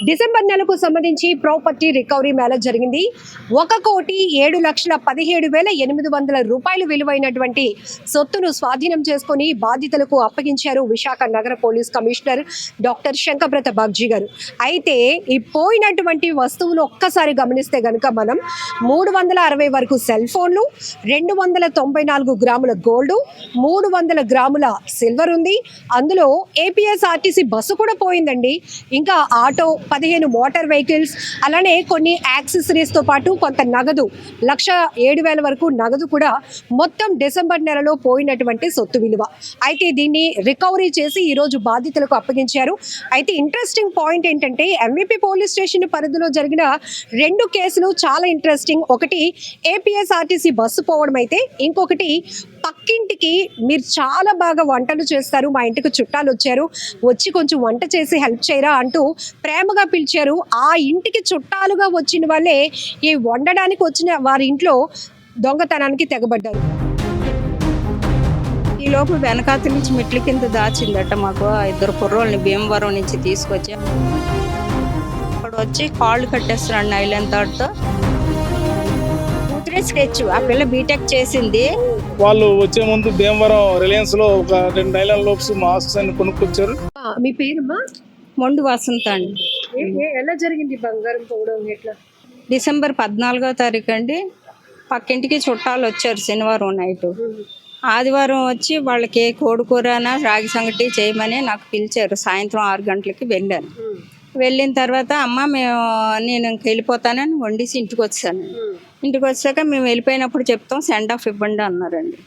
December నెలకు సంబంధించి property recovery Mela జరిగింది. 1,07,17,800 రూపాయలు విలువైనటువంటి సొత్తును స్వాధీనం చేసుకుని బాధితులకు అప్పగించారు విశాఖ నగర police commissioner doctor Shankhabrata Bagchi గారు. అయితే ఈ పోయినటువంటి వస్తువులు ఒక్కసారి గమనిస్తే గనుక మనం 360 వరకు సెల్ ఫోన్లు, 294 గ్రాముల గోల్డ్, 300 గ్రాముల సిల్వర్ ఉంది. అందులో ఏపీఎస్ఆర్టీసీ బస్సు కూడా పోయిందండి. ఇంకా ఆటో, 15 మోటార్ వెహికల్స్, అలానే కొన్ని యాక్సెసరీస్తో పాటు కొంత నగదు, 1,07,000 వరకు నగదు కూడా మొత్తం డిసెంబర్ నెలలో పోయినటువంటి సొత్తు విలువ. అయితే దీన్ని రికవరీ చేసి ఈరోజు బాధితులకు అప్పగించారు. అయితే ఇంట్రెస్టింగ్ పాయింట్ ఏంటంటే ఎంవీపీ పోలీస్ స్టేషన్ పరిధిలో జరిగిన 2 కేసులు చాలా ఇంట్రెస్టింగ్. ఒకటి ఏపీఎస్ఆర్టీసీ బస్సు పోవడం అయితే, ఇంకొకటి పక్కింటికి మీరు చాలా బాగా వంటలు చేస్తారు, మా ఇంటికి చుట్టాలు వచ్చి కొంచెం వంట చేసి హెల్ప్ చేయరా అంటూ ప్రేమగా పిలిచారు. ఆ ఇంటికి చుట్టాలుగా వచ్చిన వాళ్ళే ఈ వండడానికి వచ్చిన వారి ఇంట్లో దొంగతనానికి తెగబడ్డారు. ఈ లోపు వెనకాత నుంచి మెట్ల కింద దాచిందట. మాకు 2 కుర్రోళ్ళని భీమవరం నుంచి తీసుకొచ్చి అక్కడ వచ్చి కాళ్ళు కట్టేస్తున్నాడు నైలాన్ తాడుతో. కూతురే స్కెచ్, ఆ పిల్ల బీటెక్ చేసింది. వాళ్ళు వచ్చే ముందు భీమవరం రిలయన్స్ లో ఒక 2 నైలాన్ లోప్స్ మాస్క్స్ అని కొనుక్కొచ్చారు. మీ పేరుమా? మొండు వసంత అండి. ఎలా జరిగింది బంగారం పోవడం? ఎట్లా? డిసెంబర్ 14వ తారీఖు అండి. పక్కింటికి చుట్టాలు వచ్చారు శనివారం నైట్. ఆదివారం వచ్చి వాళ్ళకి కోడికూరన రాగి సంగటి చేయమని నాకు పిలిచారు. సాయంత్రం 6 గంటలకి వెళ్ళాను. వెళ్ళిన తర్వాత నేను ఇంక వెళ్ళిపోతానని వండేసి ఇంటికి వచ్చాను. ఇంటికి వచ్చాక మేము వెళ్ళిపోయినప్పుడు చెప్తాం, సెండ్ ఆఫ్ ఇవ్వండి అన్నారండి.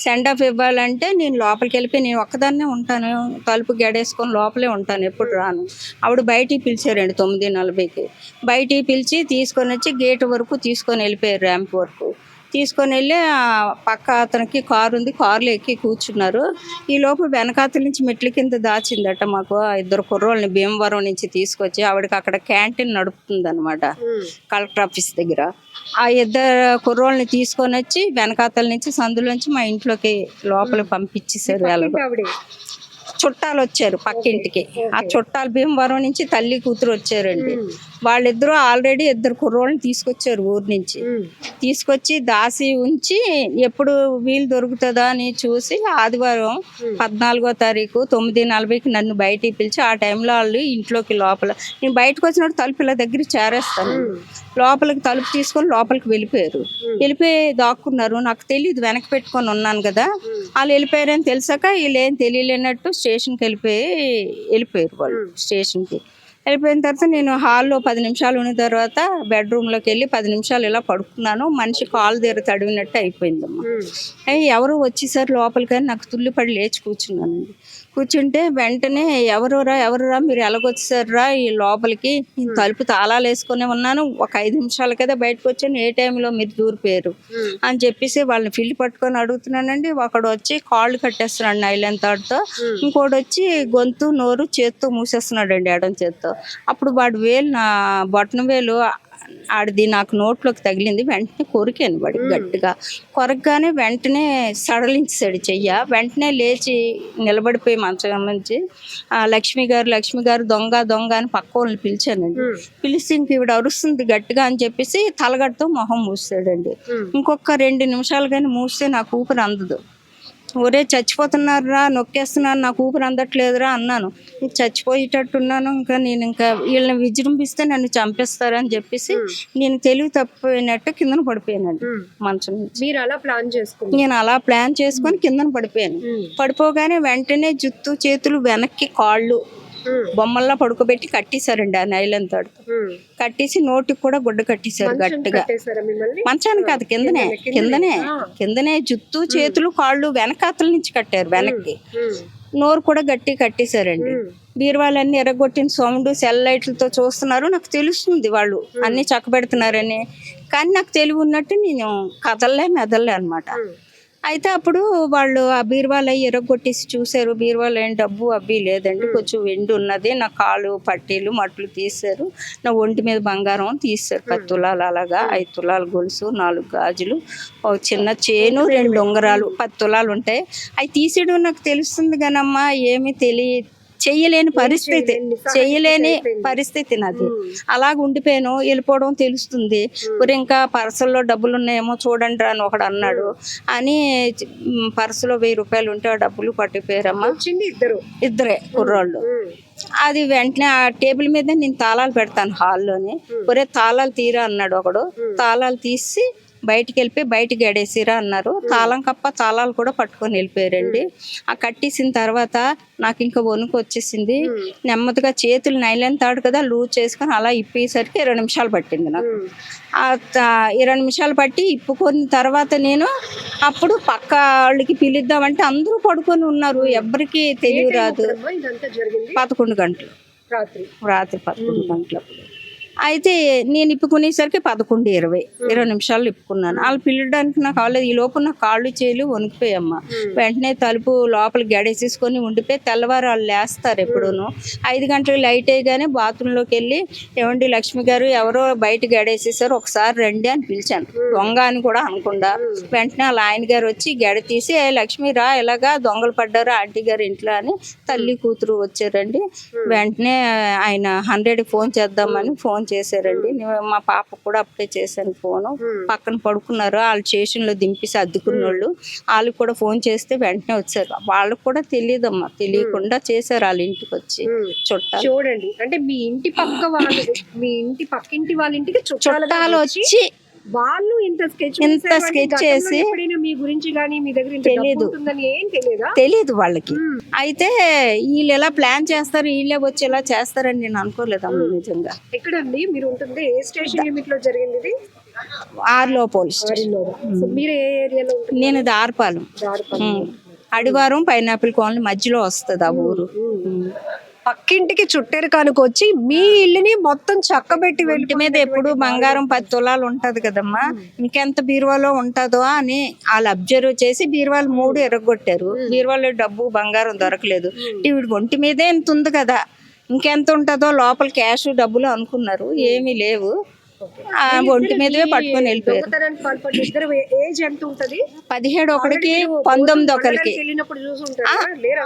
సెండ్ ఆఫ్ ఇవ్వాలంటే నేను లోపలికి వెళ్ళిపోయి నేను ఒక్కదాన్నే ఉంటాను, తలుపు గడేసుకొని లోపలే ఉంటాను, ఎప్పుడు రాను. ఆవిడ బయటికి పిలిచారండి 9:40కి. బయటికి పిలిచి తీసుకొని వచ్చి గేట్ వరకు తీసుకొని వెళ్ళిపోయారు, ర్యాంప్ వరకు తీసుకొని వెళ్ళి పక్క అతనికి కారు ఉంది, కారులో ఎక్కి కూర్చున్నారు. ఈ లోపు వెనకాతల నుంచి మెట్ల కింద దాచిందట. మాకు 2 కుర్రోళ్ళని భీమవరం నుంచి తీసుకొచ్చి, ఆవిడకి అక్కడ క్యాంటీన్ నడుపుతుంది అనమాట కలెక్టర్ ఆఫీస్ దగ్గర. ఆ 2 కుర్రోళ్ళని తీసుకొని వచ్చి వెనకాతల నుంచి సందులోంచి మా ఇంట్లోకి లోపల పంపించేశారు. చుట్టాలు వచ్చారు పక్కింటికి. ఆ చుట్టాలు భీమవరం నుంచి తల్లి కూతురు వచ్చారండి. వాళ్ళిద్దరూ ఆల్రెడీ 2 కుర్రోళ్ళని తీసుకొచ్చారు ఊరు నుంచి. తీసుకొచ్చి దాసి ఉంచి ఎప్పుడు వీలు దొరుకుతుందా అని చూసి ఆదివారం 14వ తారీఖు 9:40కి నన్ను బయటికి పిలిచి, ఆ టైంలో వాళ్ళు ఇంట్లోకి లోపల నేను బయటకు వచ్చినప్పుడు తలుపు ఇలా దగ్గర చేరేస్తాను. లోపలికి తలుపు తీసుకొని లోపలికి వెళ్ళిపోయారు. వెళ్ళిపోయి దాక్కున్నారు. నాకు తెలియదు, వెనక పెట్టుకొని ఉన్నాను కదా. వాళ్ళు వెళ్ళిపోయారని తెలిసాక వీళ్ళు ఏం తెలియలేనట్టు స్టేషన్కి వెళ్ళిపోయారు వాళ్ళు. స్టేషన్కి వెళ్ళిపోయిన తర్వాత నేను హాల్లో 10 నిమిషాలు ఉన్న తర్వాత బెడ్రూమ్లోకి వెళ్ళి 10 నిమిషాలు ఇలా పడుకున్నాను. మనిషి కాలు దగ్గర తడివినట్టు అయిపోయిందమ్మా. ఎవరు వచ్చేసారు లోపలికని నాకు తుల్లిపడి లేచి కూర్చున్నానండి. కూర్చుంటే వెంటనే ఎవరురా మీరు ఎలాగొచ్చేసారురా ఈ లోపలికి? తలుపు తాళాలు వేసుకునే ఉన్నాను. ఒక 5 నిమిషాల కదా బయటకు వచ్చాను, ఏ టైంలో మీరు దూరిపోయారు అని చెప్పేసి వాళ్ళని ఫీల్డ్ పట్టుకొని అడుగుతున్నానండి. ఒకడు వచ్చి కాళ్ళు కట్టేస్తున్నాడు నైలాన్ తాడుతో, ఇంకోటి వచ్చి గొంతు నోరు చేత్తో మూసేస్తున్నాడు అండి, ఎడం చేత్తో. అప్పుడు వాడు వేలు, నా బొట్టన వేలు ఆడిది నాకు నోట్లోకి తగిలింది. వెంటనే కొరికాను వాడికి గట్టిగా. కొరకగానే వెంటనే సడలించాడు చెయ్య. వెంటనే లేచి నిలబడిపోయి మంచం నుంచి లక్ష్మి గారు దొంగ అని పక్క వాళ్ళని పిలిచానండి. పిలిచి ఇంక ఈవిడ అరుస్తుంది గట్టిగా అని చెప్పేసి తలగడతో మొహం మూసాడండి. ఇంకొక 2 నిమిషాలు కానీ మూస్తే నాకు ఊపిరి అందదు. ఒరే చచ్చిపోతున్నారా, నొక్కేస్తున్నాను, నాకు ఊపిరి అందట్లేదురా అన్నాను. చచ్చిపోయేటట్టున్నాను, నేను వీళ్ళని విజృంభిస్తే నన్ను చంపేస్తారని చెప్పేసి నేను తెలివి తప్పిపోయినట్టు కిందన పడిపోయానండి మంచం నుంచి. నేను అలా ప్లాన్ చేసుకొని కిందన పడిపోయాను. పడిపోగానే వెంటనే జుత్తు చేతులు వెనక్కి కాళ్ళు బొమ్మల్లా పడుకోబెట్టి కట్టేశారండి ఆ నైలాన్ తాడుతో. కట్టేసి నోటికి కూడా గుడ్డ కట్టేశారు గట్టిగా. మంచాన్ని కాదు, కిందనే జుత్తు చేతులు కాళ్ళు వెనకాతల నుంచి కట్టారు వెనక్కి. నోరు కూడా గట్టి కట్టేశారండి. బీరువాలన్నీ ఎర్రగొట్టిన సౌండ్, సెల్ లైట్లతో చూస్తున్నారు. నాకు తెలుస్తుంది వాళ్ళు అన్ని చక్కబెడుతున్నారని, కానీ నాకు తెలివి ఉన్నట్టు నేను మెదల్లే అనమాట. అయితే అప్పుడు వాళ్ళు ఆ బీరువాలు అవి ఎరగొట్టేసి చూశారు. బీరువాలు ఏం డబ్బు అవి లేదండి, కొంచెం వెండి ఉన్నది. నా కాళ్ళు పట్టీలు మట్లు తీశారు. నా ఒంటి మీద బంగారం తీశారు 10 తులాలు, అలాగా 5 తులాల గొలుసు, 4 గాజులు, ఒక చిన్న చేను, 2 ఉంగరాలు 10 తులాలు ఉంటాయి. అవి తీసేయడం నాకు తెలుస్తుంది కానమ్మా ఏమీ చెయ్యలేని పరిస్థితి, చెయ్యలేని పరిస్థితి నాది. అలాగ ఉండిపోయాను. వెళ్ళిపోవడం తెలుస్తుంది. మరి ఇంకా పర్సుల్లో డబ్బులు ఉన్నాయేమో చూడండి అని ఒకడు అన్నాడు అని పర్సులో 1000 రూపాయలు ఉంటే ఆ డబ్బులు పట్టిపోయారమ్మా. ఇద్దరే కుర్రాళ్ళు. అది వెంటనే ఆ టేబుల్ మీద నేను తాళాలు పెడతాను హాల్లోని. ఒరే తాళాలు తీరా అన్నాడు ఒకడు. తాళాలు తీసి బయటికి వెళ్ళిపోయి బయటికి గడేసిరా అన్నారు. తాళం కప్ప తాళాలు కూడా పట్టుకొని వెళ్ళిపోయారండి. ఆ కట్టేసిన తర్వాత నాకు ఇంకా వణుకు వచ్చేసింది. నెమ్మదిగా చేతులు నైలాన్ తాడు కదా లూజ్ చేసుకొని అలా ఇప్పేసరికి 20 నిమిషాలు పట్టింది నాకు. 20 నిమిషాలు పట్టి ఇప్పుకొని తర్వాత నేను అప్పుడు పక్క వాళ్ళకి పిలుద్దామంటే అందరూ పడుకొని ఉన్నారు. ఎవరికి తెలియరాదు. 11 గంటలు రాత్రి 11 గంటలు. అయితే నేను ఇప్పుకునేసరికి 11:20 20 నిమిషాలు ఇప్పుకున్నాను. వాళ్ళు పిల్లడానికి నాకు కాలేదు. ఈ లోపు నా కాళ్ళు చేలు వణికిపోయమ్మ. వెంటనే తలుపు లోపల గడేసేసుకొని ఉండిపోయి తెల్లవారు వాళ్ళు లేస్తారు ఎప్పుడూను. 5 గంటలకు లైట్ అయ్యగానే బాత్రూంలోకి వెళ్ళి ఏమండి లక్ష్మి గారు ఎవరో బయట గడేసేసారు ఒకసారి రండి అని పిలిచాను. దొంగ అని కూడా అనకుండా వెంటనే వాళ్ళ ఆయన గారు వచ్చి గడ తీసి లక్ష్మి రా ఇలాగా దొంగలు పడ్డారు ఆంటీ గారు ఇంట్లో అని తల్లి కూతురు వచ్చారండి. వెంటనే ఆయన 100కి ఫోన్ చేద్దామని ఫోన్ చేశారండి. మా పాప కూడా అప్పుడే చేశాను ఫోను. పక్కన పడుకున్నారు. వాళ్ళు స్టేషన్లో దింపేసి అద్దుకున్న వాళ్ళు కూడా ఫోన్ చేస్తే వెంటనే వచ్చారు. వాళ్ళకు కూడా తెలియదమ్మా, తెలియకుండా చేశారు వాళ్ళ ఇంటికి వచ్చి చుట్టాలు. చూడండి అంటే మీ ఇంటి పక్క వాళ్ళు మీ ఇంటి పక్కింటి వాళ్ళ ఇంటికి చుట్టాలు వచ్చి వాళ్ళు ఇంత స్కెచ్ చేసి మీ గురించి గానీ మీ దగ్గర తెలియదు వాళ్ళకి. అయితే వీళ్ళు ఎలా ప్లాన్ చేస్తారు, వీళ్ళే వచ్చి ఎలా చేస్తారని నేను అనుకోలేదమ్మా నిజంగా. ఎక్కడండి మీరు ఉంటుంది? ఏ స్టేషన్ లిమిట్ లో జరిగింది ఇది? ఆర్లో పోలీస్ స్టేషన్. మీరు ఏ ఏరియాలో? నేను దార్పాలెం. అడివారం పైనాపిల్ కాలనీ మధ్యలో వస్తుంది ఆ ఊరు. పక్కింటికి చుట్టేరు కానుకొచ్చి మీ ఇల్లుని మొత్తం చక్కబెట్టి ఇంటి మీద ఎప్పుడు బంగారం 10 తులాలు ఉంటది కదమ్మా, ఇంకెంత బీరువాలో ఉంటుందో అని వాళ్ళు అబ్జర్వ్ చేసి బీరువాలు 3 ఎరగొట్టారు. బీరువాలో డబ్బు బంగారం దొరకలేదు. వీడి ఒంటి మీదే ఎంత ఉంది కదా, ఇంకెంత ఉంటుందో లోపల క్యాష్ డబ్బులు అనుకున్నారు. ఏమీ లేవు. ఒంటి మీదే పట్టుకొని వెళ్ళిపోయారు. 17 ఒకడికి 19 ఒకరికి.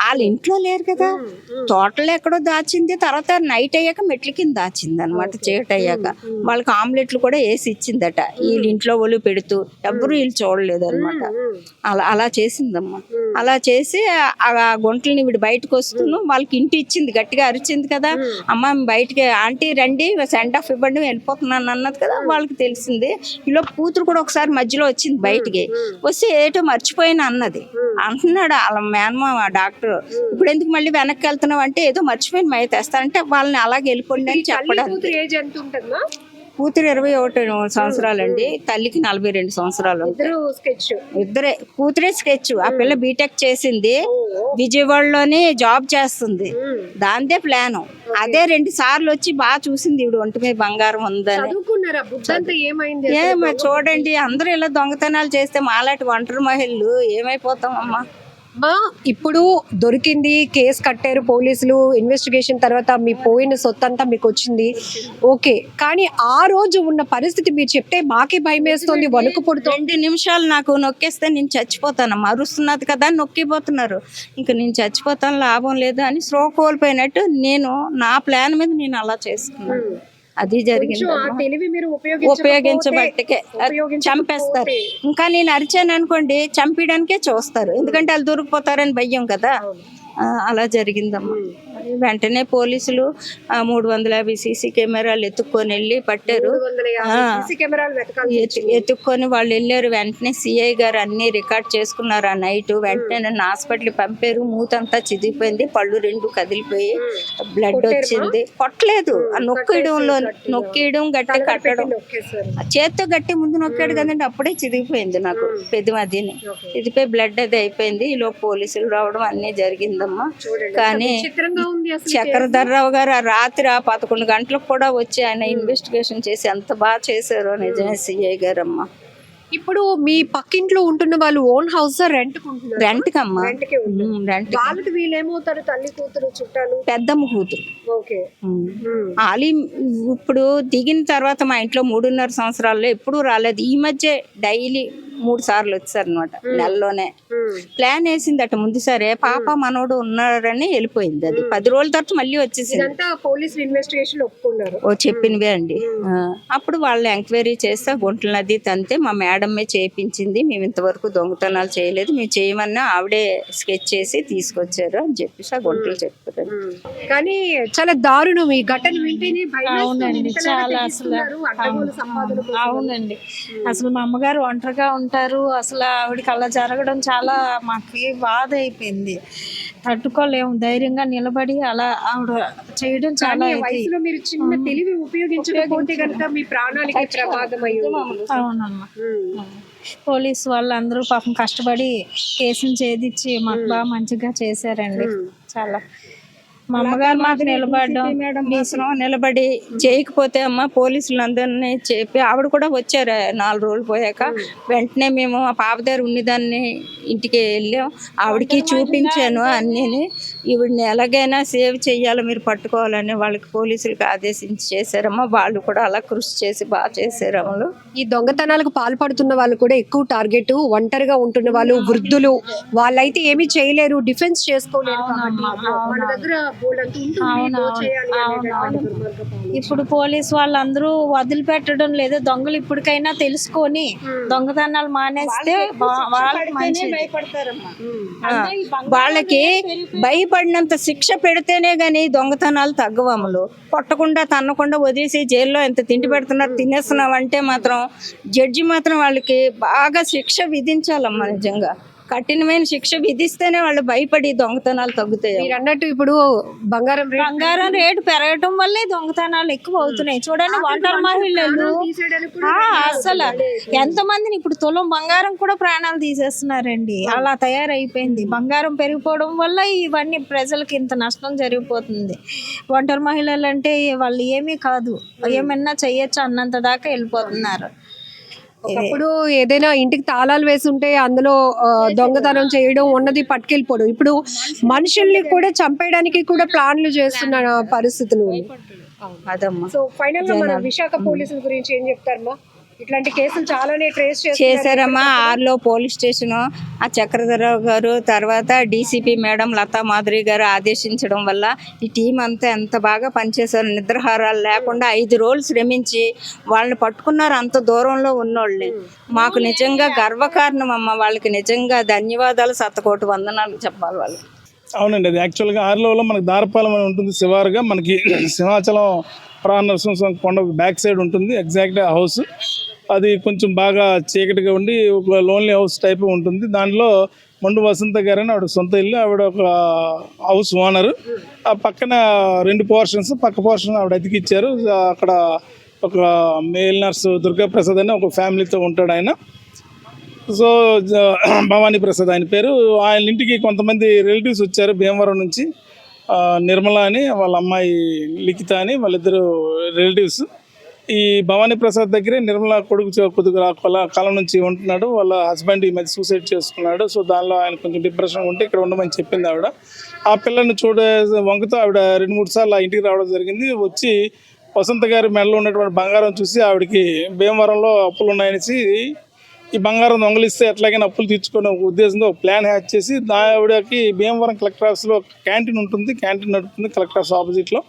వాళ్ళ ఇంట్లో లేరు కదా, తోటలో ఎక్కడో దాచింది. తర్వాత నైట్ అయ్యాక మెట్ల కింద దాచింది అనమాట. చీకటి అయ్యాక వాళ్ళకి ఆమ్లెట్లు కూడా వేసి ఇచ్చిందట. వీళ్ళ ఇంట్లో వాళ్ళు పెడుతూ ఎవరు వీళ్ళు చూడలేదు అనమాట. అలా చేసిందమ్మా. అలా చేసి ఆ గుంటలని వీడు బయటకు వస్తున్నాం వాళ్ళకి ఇంటి ఇచ్చింది. గట్టిగా అరిచింది కదా, అమ్మ బయటకి ఆంటీ రండి సెండ్ ఆఫ్ ఇవ్వండి వెళ్ళిపోతున్నాను అన్నది కదా. వాళ్ళకి తెలిసింది. ఇలా కూతురు కూడా ఒకసారి మధ్యలో వచ్చింది బయటికి. వస్తే ఏటో మర్చిపోయిన అన్నది. అంటున్నాడు వాళ్ళ మేనమామ డాక్టర్, ఇప్పుడు ఎందుకు మళ్ళీ వెనక్కి వెళ్తున్నావు అంటే ఏదో మర్చిపోయిన మై తెస్తానంటే వాళ్ళని అలాగే వెళ్ళిపోండి అని చెప్పడానికి. కూతురు 21 సంవత్సరాలండి, తల్లికి 42 సంవత్సరాలు. ఇద్దరే కూతురే స్కెచ్. ఆ పిల్ల బీటెక్ చేసింది, విజయవాడలోనే జాబ్ చేస్తుంది. దాందే ప్లాను. అదే 2 సార్లు వచ్చి బాగా చూసింది ఇవిడు ఒంటి మీద బంగారం ఉందని. ఏమో చూడండి, అందరూ ఇలా దొంగతనాలు చేస్తే మాలాంటి ఒంటరి మహిళలు ఏమైపోతామమ్మా. ఇప్పుడు దొరికింది, కేసు కట్టారు పోలీసులు, ఇన్వెస్టిగేషన్ తర్వాత మీ పోయిన సొత్తు అంతా మీకు వచ్చింది ఓకే. కానీ ఆ రోజు ఉన్న పరిస్థితి మీరు చెప్తే మాకే భయం వేస్తుంది, వణుకు పుడుతుంది. 2 నిమిషాలు నాకు నొక్కేస్తే నేను చచ్చిపోతాను. అరుస్తున్నది కదా నొక్కిపోతున్నారు. ఇంకా నేను చచ్చిపోతాను, లాభం లేదు అని స్లో కోల్పోయినట్టు నేను నా ప్లాన్ మీద నేను అలా చేసుకున్నాను. అది జరిగింది. ఉపయోగించబట్టికే చంపేస్తారు. ఇంకా నేను అరిచాను అనుకోండి చంపేయడానికే చూస్తారు, ఎందుకంటే వాళ్ళు దొరికిపోతారని భయం కదా. అలా జరిగిందమ్మా. వెంటనే పోలీసులు 350 సీసీ కెమెరాలు ఎత్తుక్కొని వెళ్ళి పట్టారు. ఎత్తుక్కొని వాళ్ళు వెళ్ళారు. వెంటనే సిఐ గారు అన్ని రికార్డ్ చేసుకున్నారు ఆ నైట్. వెంటనే నన్ను హాస్పిటల్కి పంపారు. మూతంతా చిదిగిపోయింది, పళ్ళు 2 కదిలిపోయి బ్లడ్ వచ్చింది. కొట్టలేదు, నొక్కేయడం గట్టి కట్టడం, చేత్తో గట్టి ముందు నొక్కాడు కదండి, అప్పుడే చిదిగిపోయింది నాకు పెద్ద మధ్యని. ఇదిపోయి బ్లడ్ అది అయిపోయింది. ఈలో పోలీసులు రావడం అన్నీ జరిగిందమ్మా. కానీ చక్రధర్రావు గారు ఆ రాత్రి 11 గంటలకు కూడా వచ్చి ఆయన ఇన్వెస్టిగేషన్ చేసి ఎంత బాగా చేశారో నిజమే సిఐ గారమ్మా. ఇప్పుడు మీ పక్కింట్లో ఉంటున్న వాళ్ళు ఓన్ హౌస్ రెంట్కమ్మా. వీళ్ళేమవుతారు? తల్లి కూతురు చుట్టాలు? పెద్దమ్మ కూతురు. ఆలి ఇప్పుడు దిగిన తర్వాత మా ఇంట్లో 3.5 సంవత్సరాల్లో ఎప్పుడూ రాలేదు. ఈ మధ్య డైలీ 3 సార్లు వచ్చారు అనమాట నెలలోనే. ప్లాన్ వేసిందట ముందు సరే, పాప మనోడు ఉన్నారని వెళ్ళిపోయింది. అది 10 రోజుల తర్వాత మళ్ళీ వచ్చేసింది. ఇదంతా పోలీసులు ఇన్వెస్టిగేషన్ ఒప్పుకున్నారు. ఓ చెప్పినవే అండి. అప్పుడు వాళ్ళు ఎంక్వైరీ చేస్తే గుంటల నది తంతే మా మేడమే చేయించింది, మేము ఇంతవరకు దొంగతనాలు చేయలేదు, మేము చేయమన్నా ఆవిడే స్కెచ్ చేసి తీసుకొచ్చారు అని చెప్పేసి ఆ గుంటలు చెప్పారు. కానీ చాలా దారుణం ఈ ఘటన వింటేనే అవునండి, చాలా అసలు అవునండి. అసలు మా అమ్మగారు ఒంటరిగా ఉంటారు, అసలు ఆవిడకి అలా జరగడం చాలా మాకు బాధ అయిపోయింది. తట్టుకోలేము, ధైర్యంగా నిలబడి అలా ఆవిడ చేయడం చాలా వయసులో మీరు చిన్న తెలివి ఉపయోగించకపోతే కనుక మీ ప్రాణాలకి ప్రమాదం అయ్యింది. అవునమ్మా. పోలీసు వాళ్ళందరూ పాపం కష్టపడి కేసుని ఛేదించి మాకు బాగా మంచిగా చేశారండి. చాలా మా అమ్మగారు మాకు నిలబడి చేయకపోతే అమ్మ పోలీసులు అందరినీ చెప్పి ఆవిడ కూడా వచ్చారు. 4 రోజులు పోయాక వెంటనే మేము ఆ పాప దగ్గర ఉన్నదాన్ని ఇంటికి వెళ్ళాం, ఆవిడకి చూపించాను అన్నీని. ఈవిడిని ఎలాగైనా సేవ్ చెయ్యాలో మీరు పట్టుకోవాలని వాళ్ళకి పోలీసులకు ఆదేశించి చేశారమ్మా. వాళ్ళు కూడా అలా కృషి చేసి బాగా చేశారు. ఈ దొంగతనాలకు పాల్పడుతున్న వాళ్ళు కూడా ఎక్కువ టార్గెట్ ఒంటరిగా ఉంటున్న వాళ్ళు, వృద్ధులు, వాళ్ళైతే ఏమీ చేయలేరు, డిఫెన్స్ చేసుకోలేరు. మన దగ్గర ఇప్పుడు పోలీసు వాళ్ళందరూ వదిలిపెట్టడం లేదు. దొంగలు ఇప్పటికైనా తెలుసుకొని దొంగతనాలు మానేస్తే వాళ్ళకి భయపడినంత శిక్ష పెడితేనే గానీ దొంగతనాలు తగ్గవమ్మలు. కొట్టకుండా తన్నకుండా వదిలేసి జైల్లో ఎంత తిండి పెడుతున్నారు, తినేస్తున్నావు అంటే మాత్రం జడ్జి మాత్రం వాళ్ళకి బాగా శిక్ష విధించాలమ్మా. నిజంగా కఠినమైన శిక్ష విధిస్తేనే వాళ్ళు భయపడి దొంగతనాలు తగ్గుతాయి. మీరు అన్నట్టు ఇప్పుడు బంగారం రేటు పెరగటం వల్లే దొంగతనాలు ఎక్కువ అవుతున్నాయి. చూడండి, ఒంటరి మహిళలు అసలు ఎంతమందిని ఇప్పుడు తులం బంగారం కూడా ప్రాణాలు తీసేస్తున్నారండి. అలా తయారైపోయింది. బంగారం పెరిగిపోవడం వల్ల ఇవన్నీ ప్రజలకి ఇంత నష్టం జరిగిపోతుంది. ఒంటరి మహిళలు అంటే వాళ్ళు ఏమీ కాదు, ఏమన్నా చెయ్యొచ్చు అన్నంత దాకా వెళ్ళిపోతున్నారు. ఒకప్పుడు ఏదైనా ఇంటికి తాళాలు వేసి ఉంటే అందులో దొంగతనం చేయడం, ఉన్నది పట్టుకెళ్ళిపోవడం. ఇప్పుడు మనుషుల్ని కూడా చంపేయడానికి కూడా ప్లాన్లు చేస్తున్న పరిస్థితులు. సో ఫైనల్ గా మన విశాఖ పోలీసుల గురించి ఏం చెప్తారమ్మా? ఇట్లాంటి కేసులు చాలానే ట్రేస్ చేశారమ్మా. ఆర్లో పోలీస్ స్టేషన్ ఆ చక్రధరరావు గారు, తర్వాత డీసీపీ మేడం లతా మాధురి గారు ఆదేశించడం వల్ల ఈ టీం అంతా ఎంత బాగా పనిచేశారు. నిద్రాహారాలు లేకుండా 5 రోజులు శ్రమించి వాళ్ళని పట్టుకున్నారు. అంత దూరంలో ఉన్నోళ్ళని మాకు నిజంగా గర్వకారణం అమ్మ. వాళ్ళకి నిజంగా ధన్యవాదాలు, 100,000,000 వందనాలు చెప్పాలి వాళ్ళు. అవునండి, అది యాక్చువల్గా ఆర్లోలో మనకి దారపాలెం అని ఉంటుంది. శివారుగా మనకి సింహాచలం ప్రాణ నరసింహస్వామి కొండ బ్యాక్ సైడ్ ఉంటుంది ఎగ్జాక్ట్గా హౌస్. అది కొంచెం బాగా చీకటిగా ఉండి ఒక లోన్లీ హౌస్ టైప్ ఉంటుంది. దాంట్లో మండు వసంత గారని ఆవిడ సొంత ఇల్లు, ఆవిడ ఒక హౌస్ ఓనరు. ఆ పక్కన 2 పోర్షన్స్, పక్క పోర్షన్ ఆవిడ అతికిచ్చారు. అక్కడ ఒక మేల్ నర్సు దుర్గాప్రసాద్ అని ఒక ఫ్యామిలీతో ఉంటాడు ఆయన. సో భవానీ ప్రసాద్ ఆయన పేరు. ఆయన ఇంటికి కొంతమంది రిలేటివ్స్ వచ్చారు భీమవరం నుంచి. నిర్మల అని వాళ్ళ అమ్మాయి, లిఖిత అని వాళ్ళిద్దరు రిలేటివ్స్. ఈ భవానీ ప్రసాద్ దగ్గరే నిర్మల కొడుకు కొద్దిగా కాలం నుంచి ఉంటున్నాడు. వాళ్ళ హస్బెండ్ ఈ మధ్య సూసైడ్ చేసుకున్నాడు. సో దానిలో ఆయన కొంచెం డిప్రెషన్ ఉంటే ఇక్కడ ఉండమని చెప్పింది ఆవిడ. ఆ పిల్లని వంకతో ఆవిడ 2-3 సార్లు ఆ ఇంటికి రావడం జరిగింది. వచ్చి వసంత గారి మెడలో ఉన్నటువంటి బంగారం చూసి ఆవిడకి భీమవరంలో అప్పులు ఉన్నాయనేసి ఈ బంగారం దొంగలిస్తే ఎట్లాగైనా అప్పులు తీర్చుకునే ఉద్దేశంతో ప్లాన్ హ్యాచ్ చేసి ఆవిడకి భీమవరం కలెక్టర్ ఆఫీస్లో క్యాంటీన్ ఉంటుంది, క్యాంటీన్ నడుపుతుంది కలెక్టర్ ఆఫీస్ ఆపోజిట్లో.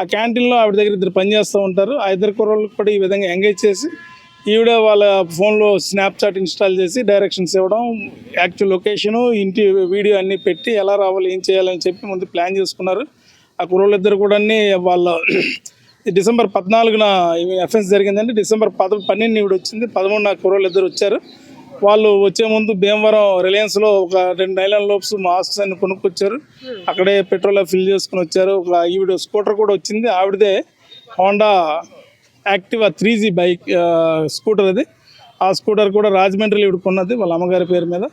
ఆ క్యాంటీన్లో ఆవిడ దగ్గర 2 పనిచేస్తూ ఉంటారు. ఆ 2 కుర్రోళ్ళకి కూడా ఈ విధంగా ఎంగేజ్ చేసి ఈవిడ వాళ్ళ ఫోన్లో స్నాప్చాట్ ఇన్స్టాల్ చేసి డైరెక్షన్స్ ఇవ్వడం, యాక్చువల్ లొకేషను, ఇంటి వీడియో అన్నీ పెట్టి ఎలా రావాలి, ఏం చేయాలని చెప్పి ముందు ప్లాన్ చేసుకున్నారు. ఆ కుర్రోళ్ళిద్దరు కూడా వాళ్ళ డిసెంబర్ 14న అఫెన్స్ జరిగిందండి. డిసెంబర్ 12 ఈవిడ వచ్చింది. 13 కుర్రోళ్ళిద్దరు వచ్చారు. వాళ్ళు వచ్చే ముందు భీమవరం రిలయన్స్లో ఒక 2 నైలాన్ లోప్స్ మాస్క్స్ అన్ని కొనుక్కొచ్చారు. అక్కడే పెట్రోల్ ఫిల్ చేసుకుని వచ్చారు. ఒక ఈవిడ స్కూటర్ కూడా వచ్చింది. ఆవిడదే Honda Activa 3G bike scooter అది. ఆ స్కూటర్ కూడా రాజమండ్రిలో ఈవిడ కొన్నది వాళ్ళ అమ్మగారి పేరు మీద.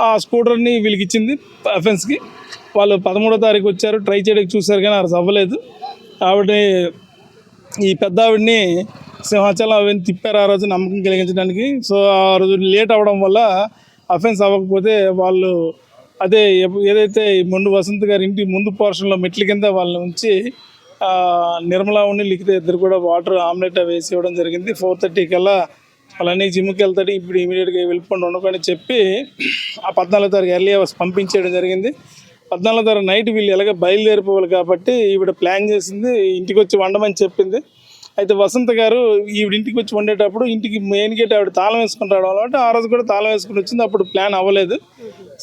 ఆ స్కూటర్ని వీళ్ళకి ఇచ్చింది అఫెన్స్కి. వాళ్ళు 13వ తారీఖు వచ్చారు. ట్రై చేయడానికి చూశారు కానీ అది అవ్వలేదు. ఆవిడని ఈ పెద్ద ఆవిడని సింహాచలం అవన్నీ తిప్పారు ఆ రోజు నమ్మకం కలిగించడానికి. సో ఆ రోజు లేట్ అవ్వడం వల్ల అఫెన్స్ అవ్వకపోతే వాళ్ళు అదే ఏదైతే మొండు వసంత్ గారి ఇంటి ముందు పోర్షన్లో మెట్ల కింద వాళ్ళని ఉంచి నిర్మలా ఉండి లిఖిత ఇద్దరు కూడా వాటర్ ఆమ్లెట్ వేసి ఇవ్వడం జరిగింది. 4:30 కల్లా వాళ్ళన్నీ జిమ్కి వెళ్తాడు, ఇప్పుడు ఇమీడియట్గా వెళ్ళిపోండి ఉండకుండా చెప్పి ఆ 14వ తారీఖు ఎర్లీ అవర్స్ పంపించేయడం జరిగింది. 14వ తారీఖు నైట్ వీళ్ళు ఎలాగ బయలుదేరిపోవాలి కాబట్టి ఈవిడ ప్లాన్ చేసింది, ఇంటికి వచ్చి వండమని చెప్పింది. అయితే వసంత గారు ఈవిడ ఇంటికి వచ్చి వండేటప్పుడు ఇంటికి మెయిన్ గేట్ ఆవిడ తాళం వేసుకుని రావడం కాబట్టి ఆ రోజు కూడా తాళం వేసుకుని వచ్చింది. అప్పుడు ప్లాన్ అవ్వలేదు.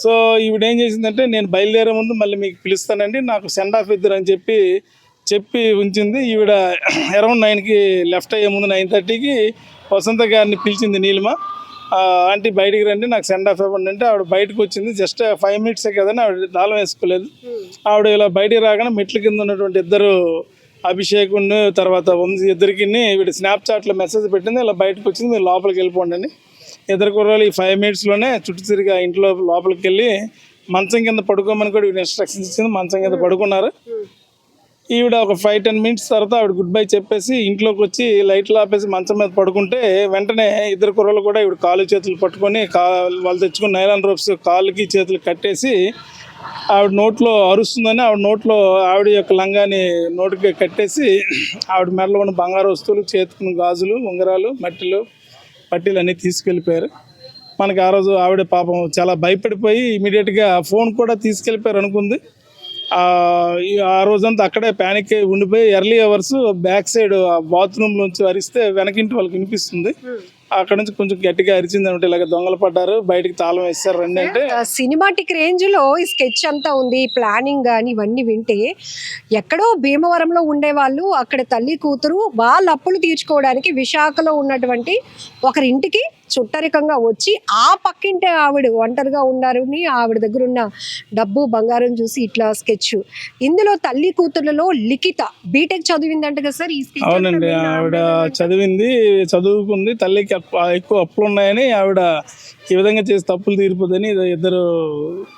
సో ఈవిడ ఏం చేసిందంటే నేను బయలుదేరే ముందు మళ్ళీ మీకు పిలుస్తానండి, నాకు సెండ్ ఆఫ్ ఇద్దరు అని చెప్పి ఉంచింది. ఈవిడ అరౌండ్ 9కి లెఫ్ట్ అయ్యే ముందు 9:30కి వసంత గారిని పిలిచింది నీలిమ. ఆంటీ బయటికి రండి, నాకు సెండ్ ఆఫ్ ఇవ్వండి అంటే ఆవిడ బయటకు వచ్చింది. జస్ట్ 5 minutes కదని ఆవిడ తాళం వేసుకోలేదు. ఆవిడ ఇలా బయటికి రాగానే మెట్ల కింద ఉన్నటువంటి ఇద్దరు అభిషేకుని తర్వాత వంశీ ఇద్దరికి వీడి స్నాప్చాట్లో మెసేజ్ పెట్టింది, ఇలా బయటకు వచ్చింది, మీరు లోపలికి వెళ్ళిపోండి అని. ఇద్దరు కుర్రాళ్ళు ఈ 5 minutesలోనే చుట్టూ తిరిగి ఇంట్లో లోపలికి వెళ్ళి మంచం కింద పడుకోమని కూడా ఈవిడ ఇన్స్ట్రక్షన్స్ ఇచ్చింది. మంచం కింద పడుకున్నారు. ఈవిడ ఒక 5-10 minutes తర్వాత ఆవిడ గుడ్ బై చెప్పేసి ఇంట్లోకి వచ్చి లైట్లు ఆపేసి మంచం మీద పడుకుంటే వెంటనే ఇద్దరు కుర్రలు కూడా ఈవిడ కాలు చేతులు పట్టుకొని వాళ్ళు తెచ్చుకున్న నైలాన్ రోప్స్ కాళ్ళకి చేతులు కట్టేసి ఆవిడ నోట్లో అరుస్తుందని ఆవిడ యొక్క లంగాని నోటికి కట్టేసి ఆవిడ మెడలో ఉన్న బంగారు వస్తువులు, చేతుకున్న గాజులు, ఉంగరాలు, పట్టీలు అన్నీ తీసుకెళ్ళిపోయారు. మనకి ఆ రోజు ఆవిడ పాపం చాలా భయపడిపోయి ఇమీడియట్గా ఫోన్ కూడా తీసుకెళ్ళిపోయారు అనుకుంది. ఆ రోజంతా అక్కడే ప్యానిక్ అయి ఉండిపోయి early hours back side bathroom నుంచి అరిస్తే వెనకింటి వాళ్ళకి వినిపిస్తుంది. అక్కడ నుంచి కొంచెం గట్టిగా అరిచింది అంటే ఇలాగ దొంగలు పడ్డారు, బయటికి తాళం వేస్తారు రండి అంటే. సినిమాటిక్ రేంజ్ లో ఈ స్కెచ్ అంతా ఉంది, ప్లానింగ్ కానీ ఇవన్నీ వింటే ఎక్కడో భీమవరంలో ఉండేవాళ్ళు అక్కడ తల్లి కూతురు వాళ్ళ అప్పులు తీర్చుకోవడానికి విశాఖలో ఉన్నటువంటి ఒకరింటికి చుట్టరికంగా వచ్చి ఆ పక్కింటి ఆవిడ ఒంటరిగా ఉన్నారని ఆవిడ దగ్గర ఉన్న డబ్బు బంగారం చూసి ఇట్లా స్కెచ్. ఇందులో తల్లి కూతుర్లలో లిఖిత బీటెక్ చదివిందంట కదా సార్ ఈ స్కెచ్? అవునండి, ఆవిడ చదువుకుంది, తల్లికి ఎక్కువ అప్పులు ఉన్నాయని ఆవిడ ఈ విధంగా చేసి తప్పులు తీరిపోదని ఇద్దరు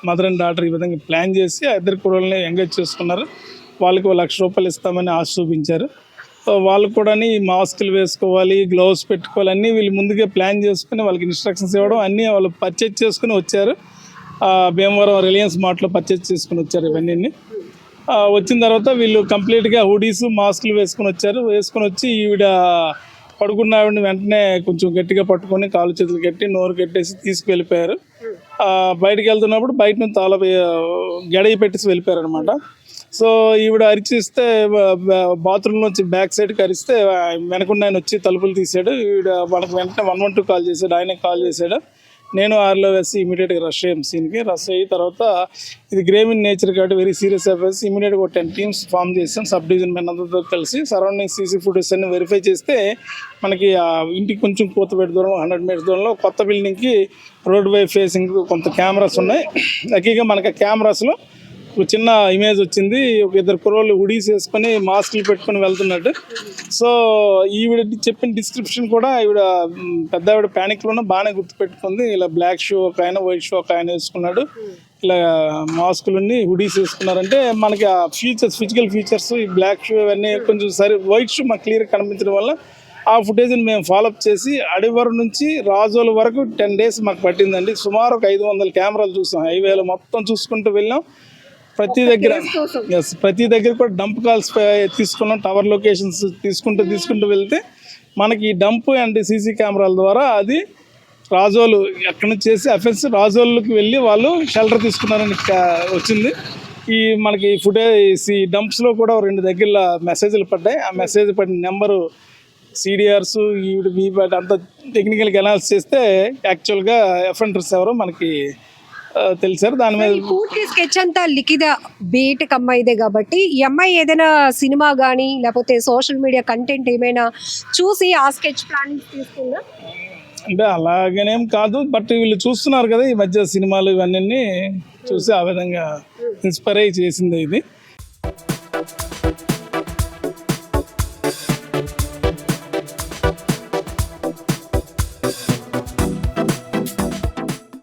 మదర్ అండ్ డాటర్ ఈ విధంగా ప్లాన్ చేసి ఆ ఇద్దరు కూడల్ని ఎంగేజ్ చేసుకున్నారు. వాళ్ళకి 1 లక్ష రూపాయలు ఇస్తామని ఆశ చూపించారు. వాళ్ళు కూడా మాస్కులు వేసుకోవాలి, గ్లౌస్ పెట్టుకోవాలి, అన్నీ వీళ్ళు ముందుగా ప్లాన్ చేసుకుని వాళ్ళకి ఇన్స్ట్రక్షన్స్ ఇవ్వడం అన్నీ వాళ్ళు పర్చేజ్ చేసుకుని వచ్చారు. భీమవరం రిలయన్స్ మార్ట్లో పర్చేజ్ చేసుకుని వచ్చారు. ఇవన్నీ వచ్చిన తర్వాత వీళ్ళు కంప్లీట్గా హుడీస్, మాస్కులు వేసుకుని వచ్చి ఈవిడ పడుకున్న ఆవిడని వెంటనే కొంచెం గట్టిగా పట్టుకొని కాలు చేతులు కట్టి నోరు కట్టేసి తీసుకువెళ్ళిపోయారు. బయటకు వెళ్తున్నప్పుడు బయట నుంచి గడయి పెట్టేసి వెళ్ళిపోయారు అనమాట. సో ఈవిడ అరిచిస్తే బాత్రూమ్ నుంచి బ్యాక్ సైడ్కి అరిస్తే వెనకుండా ఆయన వచ్చి తలుపులు తీసాడు. ఈవిడ మనకు వెంటనే 112 కాల్ చేశాడు, ఆయనే కాల్ చేశాడు. నేను ఆర్లో వేసి ఇమీడియట్గా రష్ అయ్యాం సీన్కి. రష్ అయిన తర్వాత ఇది గ్రేవ్ ఇన్ నేచర్ కాబట్టి వెరీ సీరియస్ అఫేర్స్. ఇమీడియట్గా ఒక 10 teams ఫామ్ చేసాం, సబ్ డివిజన్ మెన్ అందరితో కలిసి. సరౌండింగ్ సీసీ ఫుటేజ్ అన్ని వెరిఫై చేస్తే మనకి ఇంటికి కొంచెం కోతపేట దూరం 100 meters దూరంలో కొత్త బిల్డింగ్కి రోడ్ వై ఫేసింగ్ కొంత కెమెరాస్ ఉన్నాయి. లక్కీగా మనకి కెమెరాస్లో ఒక చిన్న ఇమేజ్ వచ్చింది, ఒక ఇద్దరు కుర్రోళ్ళు హుడీస్ వేసుకొని మాస్కులు పెట్టుకొని వెళ్తున్నట్టు. సో ఈవిడ చెప్పిన డిస్క్రిప్షన్ కూడా ఈవిడ పెద్ద ఆవిడ ప్యానిక్లోనే బాగానే గుర్తుపెట్టుకుంది. ఇలా బ్లాక్ షూ ఒక ఆయన, వైట్ షూ ఒక ఆయన వేసుకున్నాడు, ఇలా మాస్కులన్నీ హుడీస్ వేసుకున్నారంటే మనకి ఆ ఫిజికల్ ఫీచర్స్ ఈ బ్లాక్ షూ ఇవన్నీ కొంచెం వైట్ షూ మాకు క్లియర్గా కనిపించడం వల్ల ఆ ఫుటేజ్ని మేము ఫాలోఅప్ చేసి అడివరం నుంచి రాజోల వరకు 10 days మాకు పట్టిందండి. సుమారు ఒక 500 కెమెరాలు చూసాం, హైవేలో మొత్తం చూసుకుంటూ వెళ్ళాం. ప్రతి దగ్గర కూడా డంప్ కాల్స్ తీసుకున్నాం, టవర్ లొకేషన్స్ తీసుకుంటూ వెళ్తే మనకి డంప్ అండ్ సీసీ కెమెరాల ద్వారా అది రాజోలు అక్కడి నుంచి చేసి అఫెన్స్ రాజోళ్ళకి వెళ్ళి వాళ్ళు షెల్టర్ తీసుకున్నారని వచ్చింది. ఈ మనకి ఫుటేజ్ ఈ డంప్స్లో కూడా 2 దగ్గర మెసేజ్లు పడ్డాయి. ఆ మెసేజ్ పడిన నెంబరు CDRs వీపాట్ అంతా టెక్నికల్గా అనాలిసిస్ చేస్తే యాక్చువల్గా అఫెండర్స్ ఎవరో మనకి తెలిసారు. దాని మీద పూర్తి స్కెచ్ అంతా లిఖిత బీటెక్ అమ్మాయిదే కాబట్టి ఈ అమ్మాయి ఏదైనా సినిమా కానీ లేకపోతే సోషల్ మీడియా కంటెంట్ ఏమైనా చూసి ఆ స్కెచ్ ప్లానింగ్ తీసుకుందా అంటే అలాగనేం కాదు, బట్ వీళ్ళు చూస్తున్నారు కదా ఈ మధ్య సినిమాలు ఇవన్నీ చూసి ఆ విధంగా ఇన్స్పైర్ అయ్యి చేసింది ఇది.